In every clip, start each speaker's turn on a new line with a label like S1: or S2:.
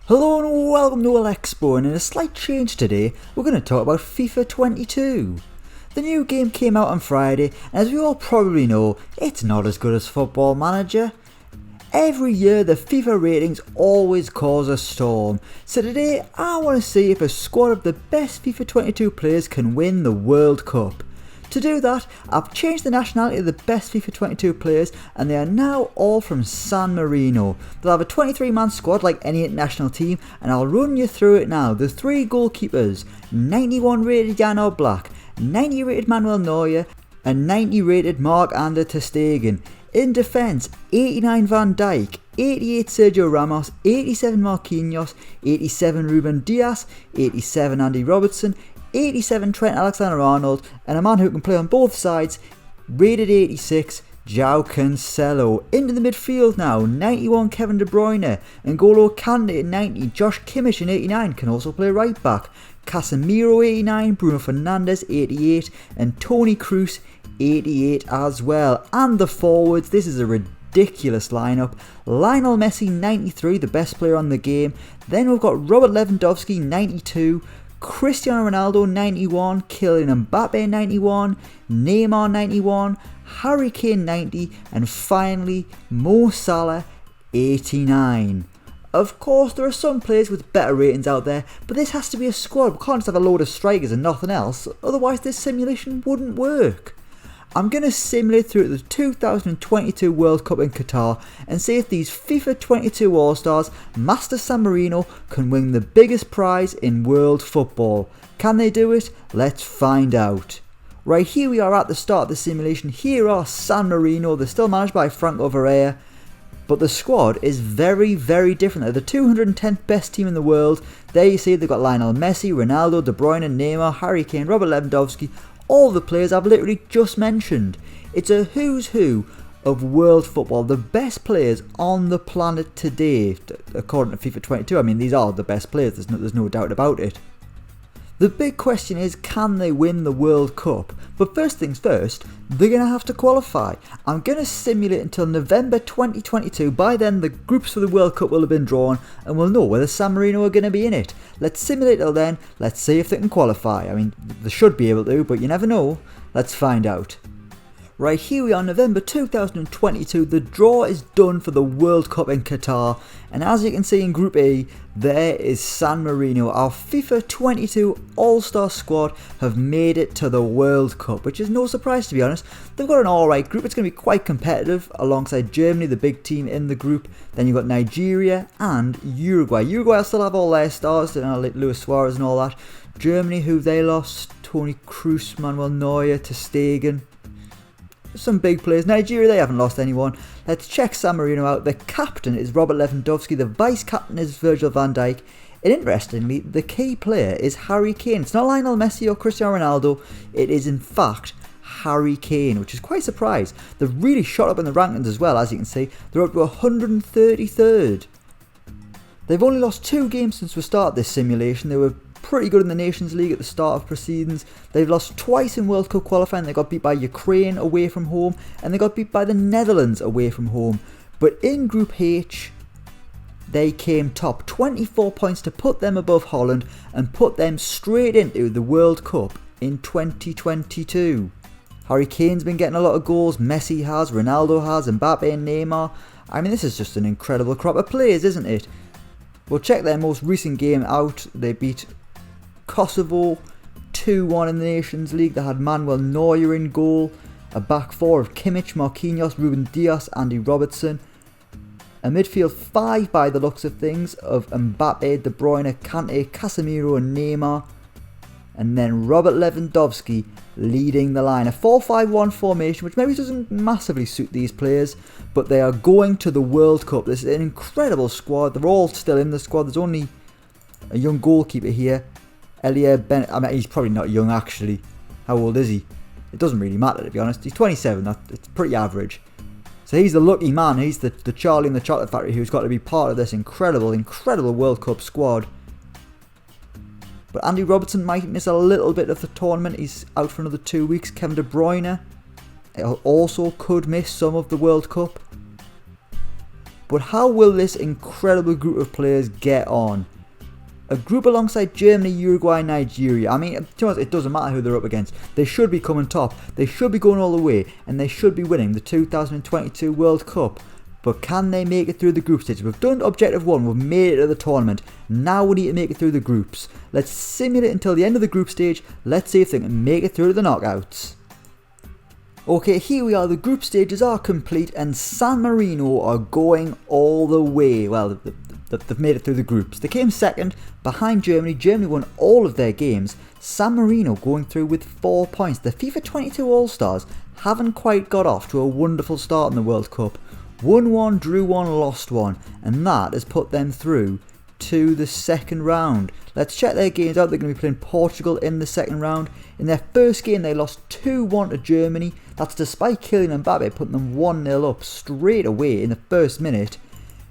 S1: Hello and welcome to Elecspo, and in a slight change today, we're going to talk about FIFA 22. The new game came out on Friday, and as we all probably know, it's not as good as Football Manager. Every year the FIFA ratings always cause a storm, so today I want to see if a squad of the best FIFA 22 players can win the World Cup. To do that, I've changed the nationality of the best FIFA 22 players, and they are now all from San Marino. They'll have a 23-man squad like any international team, and I'll run you through it now. The three goalkeepers: 91 rated Jan Oblak, 90 rated Manuel Neuer, and 90 rated Marc-Andre ter Stegen. In defence, 89 Van Dijk, 88 Sergio Ramos, 87 Marquinhos, 87 Ruben Dias, 87 Andy Robertson, 87 Trent Alexander-Arnold, and a man who can play on both sides, rated 86, João Cancelo. Into the midfield now, 91 Kevin De Bruyne, N'Golo Kante at 90, Josh Kimmich in 89, can also play right back, Casemiro 89, Bruno Fernandes 88, and Toni Kroos 88 as well. And the forwards, this is a ridiculous lineup. Lionel Messi 93, the best player on the game. Then we've got Robert Lewandowski 92, Cristiano Ronaldo 91, Kylian Mbappe 91, Neymar 91, Harry Kane 90, and finally Mo Salah 89. Of course, there are some players with better ratings out there, but this has to be a squad. We can't just have a load of strikers and nothing else, otherwise this simulation wouldn't work. I'm going to simulate through the 2022 World Cup in Qatar and see if these FIFA 22 All-Stars, Master San Marino, can win the biggest prize in world football. Can they do it? Let's find out. Right, here we are at the start of the simulation. Here are San Marino. They're still managed by Franco Varela, but the squad is very, very different. They're the 210th best team in the world. There you see they've got Lionel Messi, Ronaldo, De Bruyne, Neymar, Harry Kane, Robert Lewandowski, all the players I've literally just mentioned. It's a who's who of world football, the best players on the planet today, according to FIFA 22. I mean, these are the best players, there's no doubt about it. The big question is, can they win the World Cup? But first things first, they're going to have to qualify. I'm going to simulate until November 2022. By then, the groups for the World Cup will have been drawn, and we'll know whether San Marino are going to be in it. Let's simulate till then. Let's see if they can qualify. I mean, they should be able to, but you never know. Let's find out. Right, here we are, November 2022. The draw is done for the World Cup in Qatar, and as you can see in Group E, there is San Marino. Our FIFA 22 All-Star squad have made it to the World Cup, which is no surprise, to be honest. They've got an alright group. It's going to be quite competitive, alongside Germany, the big team in the group. Then you've got Nigeria and Uruguay. Uruguay will still have all their stars, like Luis Suarez and all that. Germany, who they lost, Toni Kroos, Manuel Neuer, ter Stegen. Some big players. Nigeria, they haven't lost anyone. Let's check San Marino out. The captain is Robert Lewandowski. The vice captain is Virgil van Dijk. And interestingly, the key player is Harry Kane. It's not Lionel Messi or Cristiano Ronaldo. It is in fact Harry Kane, which is quite a surprise. They've really shot up in the rankings as well, as you can see. They're up to 133rd. They've only lost 2 games since we started this simulation. They were pretty good in the Nations League at the start of proceedings. They've lost twice in World Cup qualifying. They got beat by Ukraine away from home, and they got beat by the Netherlands away from home. But in Group H, they came top, 24 points to put them above Holland and put them straight into the World Cup in 2022. Harry Kane's been getting a lot of goals. Messi has, Ronaldo has, Mbappe and Neymar. I mean, this is just an incredible crop of players, isn't it? We'll check their most recent game out. They beat Kosovo 2-1 in the Nations League. They had Manuel Neuer in goal, a back four of Kimmich, Marquinhos, Ruben Dias, Andy Robertson, a midfield 5 by the looks of things of Mbappe, De Bruyne, Kante, Casemiro and Neymar, and then Robert Lewandowski leading the line. A 4-5-1 formation, which maybe doesn't massively suit these players, but they are going to the World Cup. This is an incredible squad. They're all still in the squad. There's only a young goalkeeper here, Elia Bennett. I mean, he's probably not young actually. How old is he? It doesn't really matter, to be honest. He's 27. It's pretty average. So he's the lucky man. He's the Charlie in the Chocolate Factory who's got to be part of this incredible World Cup squad. But Andy Robertson might miss a little bit of the tournament. He's out for another 2 weeks. Kevin De Bruyne also could miss some of the World Cup. But how will this incredible group of players get on? A group alongside Germany, Uruguay, Nigeria. I mean, to be honest, it doesn't matter who they're up against. They should be coming top. They should be going all the way. And they should be winning the 2022 World Cup. But can they make it through the group stage? We've done Objective 1. We've made it to the tournament. Now we need to make it through the groups. Let's simulate until the end of the group stage. Let's see if they can make it through to the knockouts. Okay, here we are. The group stages are complete. And San Marino are going all the way. Well, they've made it through the groups. They came second behind Germany. Germany won all of their games. San Marino going through with 4 points. The FIFA 22 All-Stars haven't quite got off to a wonderful start in the World Cup. Won one, drew one, lost one. And that has put them through to the second round. Let's check their games out. They're going to be playing Portugal in the second round. In their first game, they lost 2-1 to Germany. That's despite Kylian Mbappe putting them 1-0 up straight away in the first minute.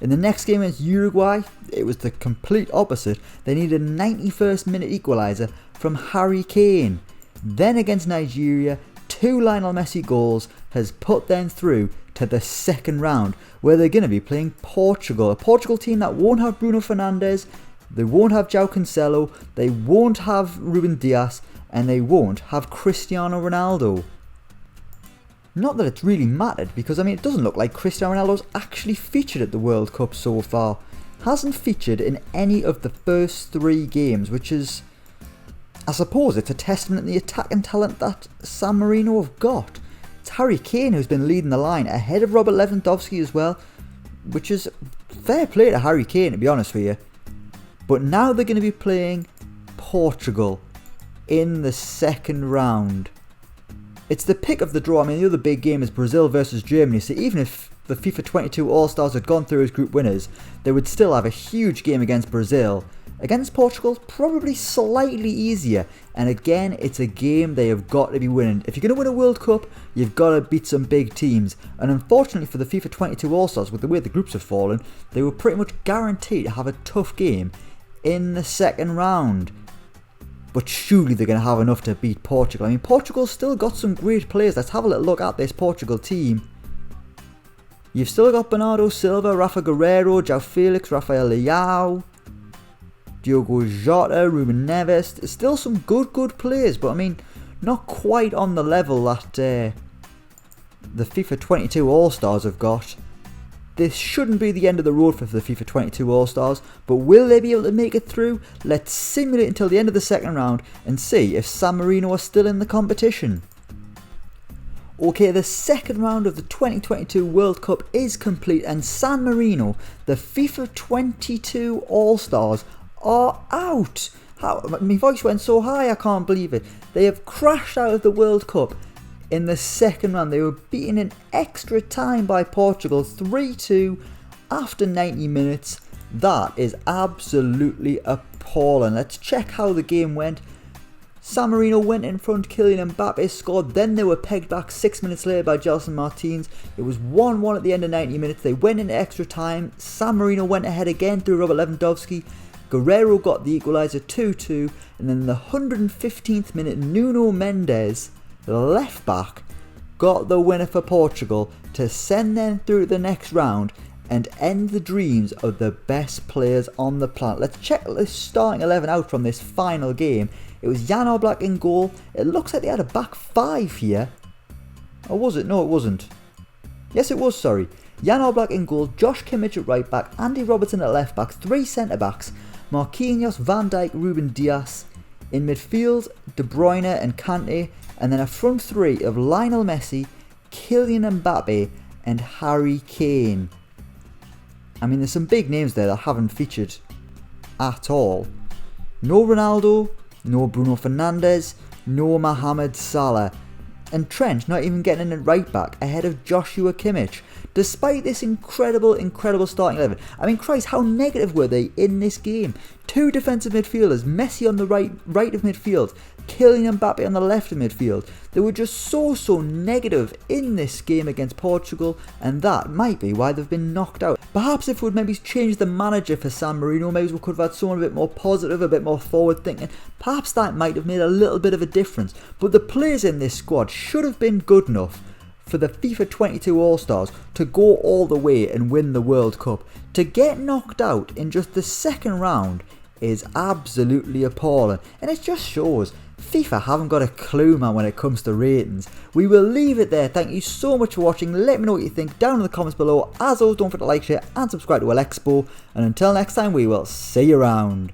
S1: In the next game against Uruguay, it was the complete opposite. They needed a 91st minute equaliser from Harry Kane. Then against Nigeria, 2 Lionel Messi goals has put them through to the second round, where they're going to be playing Portugal. A Portugal team that won't have Bruno Fernandes, they won't have João Cancelo, they won't have Ruben Dias, and they won't have Cristiano Ronaldo. Not that it's really mattered, because I mean it doesn't look like Cristiano Ronaldo's actually featured at the World Cup so far. Hasn't featured in any of the first 3 games, which is, I suppose it's a testament to the attacking talent that San Marino have got. It's Harry Kane who's been leading the line ahead of Robert Lewandowski as well, which is fair play to Harry Kane, to be honest with you. But now they're going to be playing Portugal in the second round. It's the pick of the draw. I mean, the other big game is Brazil versus Germany, so even if the FIFA 22 All-Stars had gone through as group winners, they would still have a huge game against Brazil. Against Portugal, probably slightly easier, and again, it's a game they have got to be winning. If you're going to win a World Cup, you've got to beat some big teams, and unfortunately for the FIFA 22 All-Stars, with the way the groups have fallen, they were pretty much guaranteed to have a tough game in the second round. But surely they're going to have enough to beat Portugal. I mean, Portugal's still got some great players. Let's have a little look at this Portugal team. You've still got Bernardo Silva, Rafa Guerreiro, João Felix, Rafael Leao, Diogo Jota, Ruben Neves. There's still some good players, but I mean, not quite on the level that the FIFA 22 All-Stars have got. This shouldn't be the end of the road for the FIFA 22 All-Stars, but will they be able to make it through? Let's simulate until the end of the second round and see if San Marino are still in the competition. Okay, the second round of the 2022 World Cup is complete, and San Marino, the FIFA 22 All-Stars, are out. My voice went so high, I can't believe it. They have crashed out of the World Cup in the second round. They were beaten in extra time by Portugal 3-2 after 90 minutes. That is absolutely appalling. Let's check how the game went. San Marino went in front, Kylian Mbappe scored, then they were pegged back 6 minutes later by Gelson Martins. It was 1-1 at the end of 90 minutes. They went into extra time. San Marino went ahead again through Robert Lewandowski. Guerreiro got the equaliser 2-2, and then in the 115th minute, Nuno Mendes, the left back, got the winner for Portugal to send them through to the next round and end the dreams of the best players on the planet. Let's check the starting 11 out from this final game. It was Jan Oblak in goal. It looks like they had a back 5 here. Or was it? No, it wasn't. Yes, it was, sorry. Jan Oblak in goal, Josh Kimmich at right back, Andy Robertson at left back, 3 centre backs, Marquinhos, Van Dijk, Ruben Dias. In midfield, De Bruyne and Kante, and then a front 3 of Lionel Messi, Kylian Mbappe and Harry Kane. I mean, there's some big names there that haven't featured at all. No Ronaldo, no Bruno Fernandes, no Mohamed Salah. And Trent not even getting in at right back ahead of Joshua Kimmich. Despite this incredible starting 11. I mean, Christ, how negative were they in this game? 2 defensive midfielders, Messi on the right of midfield, Kylian Mbappe on the left of midfield. They were just so negative in this game against Portugal, and that might be why they've been knocked out. Perhaps if we'd maybe changed the manager for San Marino, maybe we could have had someone a bit more positive, a bit more forward thinking. Perhaps that might have made a little bit of a difference. But the players in this squad should have been good enough for the FIFA 22 All-Stars to go all the way and win the World Cup. To get knocked out in just the second round is absolutely appalling, and it just shows FIFA haven't got a clue, man, when it comes to ratings. We will leave it there. Thank you so much for watching. Let me know what you think down in the comments below. As always, don't forget to like, share and subscribe to Elecspo, and until next time, we will see you around.